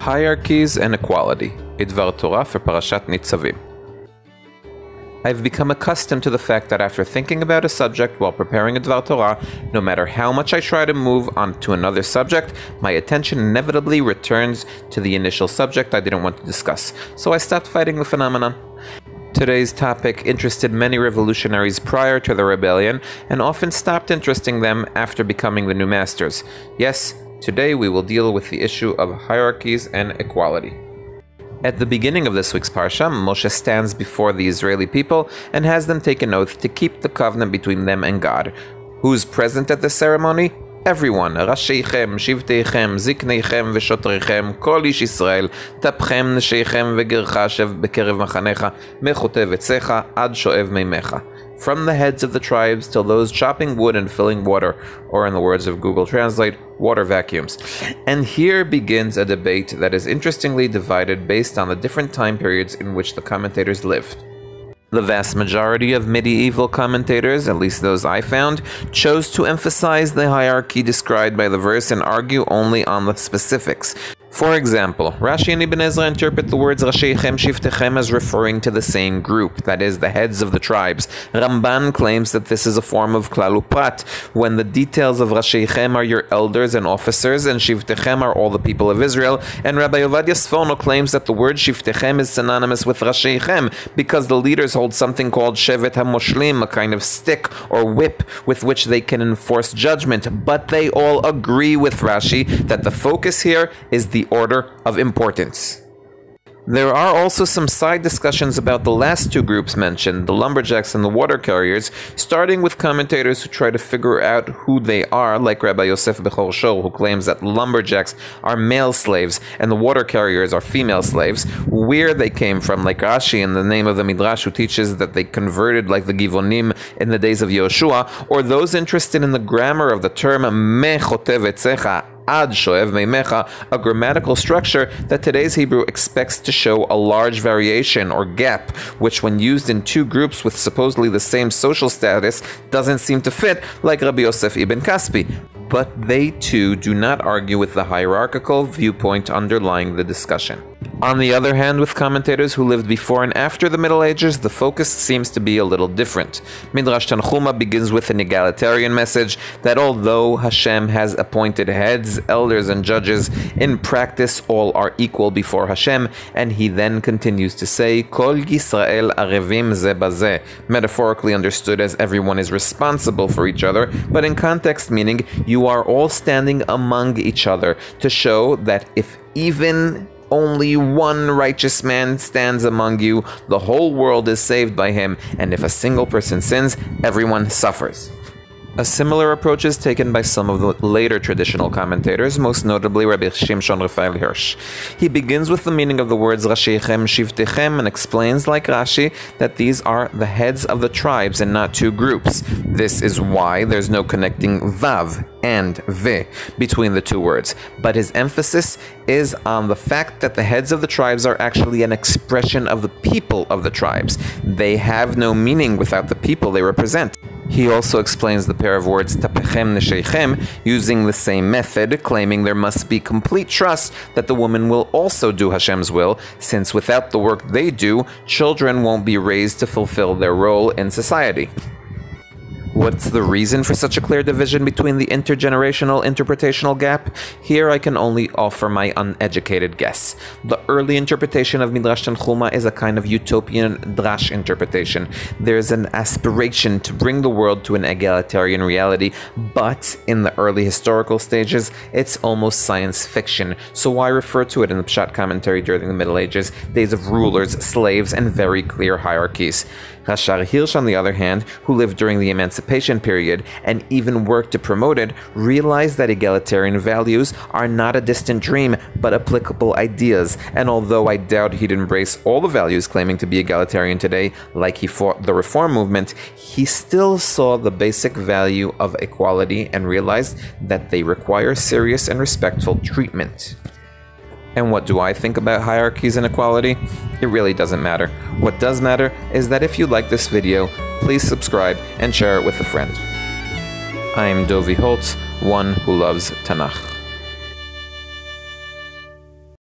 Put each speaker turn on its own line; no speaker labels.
Hierarchies and Equality, Dvar Torah for Parashat Nitzavim. I've become accustomed to the fact that after thinking about a subject while preparing a Dvar Torah, no matter how much I try to move on to another subject, my attention inevitably returns to the initial subject I didn't want to discuss, so I stopped fighting the phenomenon. Today's topic interested many revolutionaries prior to the rebellion, and often stopped interesting them after becoming the new masters. Yes, today we will deal with the issue of hierarchies and equality. At the beginning of this week's Parasha, Moshe stands before the Israeli people and has them take an oath to keep the covenant between them and God. Who's present at the ceremony? Everyone. Rasheichem, Shivteichem, Zikneichem, Veshotreichem, Kol Ish Yisrael, Tapchem, Nesheichem, Vegerchashev, Bekerev Machanecha, Mechotev Etzecha, Ad Shoev Meimecha. From the heads of the tribes till those chopping wood and filling water, or in the words of Google Translate, water vacuums. And here begins a debate that is interestingly divided based on the different time periods in which the commentators lived. The vast majority of medieval commentators, at least those I found, chose to emphasize the hierarchy described by the verse and argue only on the specifics. For example, Rashi and Ibn Ezra interpret the words Rasheichem Shiftechem as referring to the same group, that is, the heads of the tribes. Ramban claims that this is a form of Klal Uprat, when the details of Rasheichem are your elders and officers, and Shiftechem are all the people of Israel, and Rabbi Ovadia Sforno claims that the word Shiftechem is synonymous with Rasheichem, because the leaders hold something called Shevet HaMoshlim, a kind of stick or whip with which they can enforce judgment, but they all agree with Rashi that the focus here is the order of importance. There are also some side discussions about the last two groups mentioned, the lumberjacks and the water carriers, starting with commentators who try to figure out who they are, like Rabbi Yosef Bechor Shor, who claims that lumberjacks are male slaves and the water carriers are female slaves, where they came from, like Rashi in the name of the Midrash, who teaches that they converted like the Givonim in the days of Yoshua, or those interested in the grammar of the term Mechotev Etzecha, Ad Shoev Meimecha, a grammatical structure that today's Hebrew expects to show a large variation or gap, which when used in two groups with supposedly the same social status doesn't seem to fit, like Rabbi Yosef ibn Kaspi. But they too do not argue with the hierarchical viewpoint underlying the discussion. On the other hand, with commentators who lived before and after the Middle Ages, the focus seems to be a little different. Midrash Tanchuma begins with an egalitarian message that although Hashem has appointed heads, elders, and judges, in practice all are equal before Hashem, and he then continues to say, Kol Yisrael arevim ze bazeh, metaphorically understood as everyone is responsible for each other, but in context meaning you are all standing among each other, to show that if even only one righteous man stands among you, the whole world is saved by him, and if a single person sins, everyone suffers. A similar approach is taken by some of the later traditional commentators, most notably Rabbi Shimshon Raphael Hirsch. He begins with the meaning of the words Rasheichem Shivtechem and explains, like Rashi, that these are the heads of the tribes and not two groups. This is why there's no connecting Vav and Ve between the two words, but his emphasis is on the fact that the heads of the tribes are actually an expression of the people of the tribes. They have no meaning without the people they represent. He also explains the pair of words Tapechem Nesheichem using the same method, claiming there must be complete trust that the woman will also do Hashem's will, since without the work they do, children won't be raised to fulfill their role in society. What's the reason for such a clear division between the intergenerational interpretational gap? Here I can only offer my uneducated guess. The early interpretation of Midrash Tanchuma is a kind of utopian drash interpretation. There's an aspiration to bring the world to an egalitarian reality, but in the early historical stages, it's almost science fiction. So why refer to it in the Pshat commentary during the Middle Ages, days of rulers, slaves, and very clear hierarchies? Rashar Hirsch, on the other hand, who lived during the Emancipation period and even worked to promote it, realized that egalitarian values are not a distant dream, but applicable ideas. And although I doubt he'd embrace all the values claiming to be egalitarian today, like he fought the Reform movement, he still saw the basic value of equality and realized that they require serious and respectful treatment. And what do I think about hierarchies and equality? It really doesn't matter. What does matter is that if you like this video, please subscribe and share it with a friend. I am Dovi Holtz, one who loves Tanakh.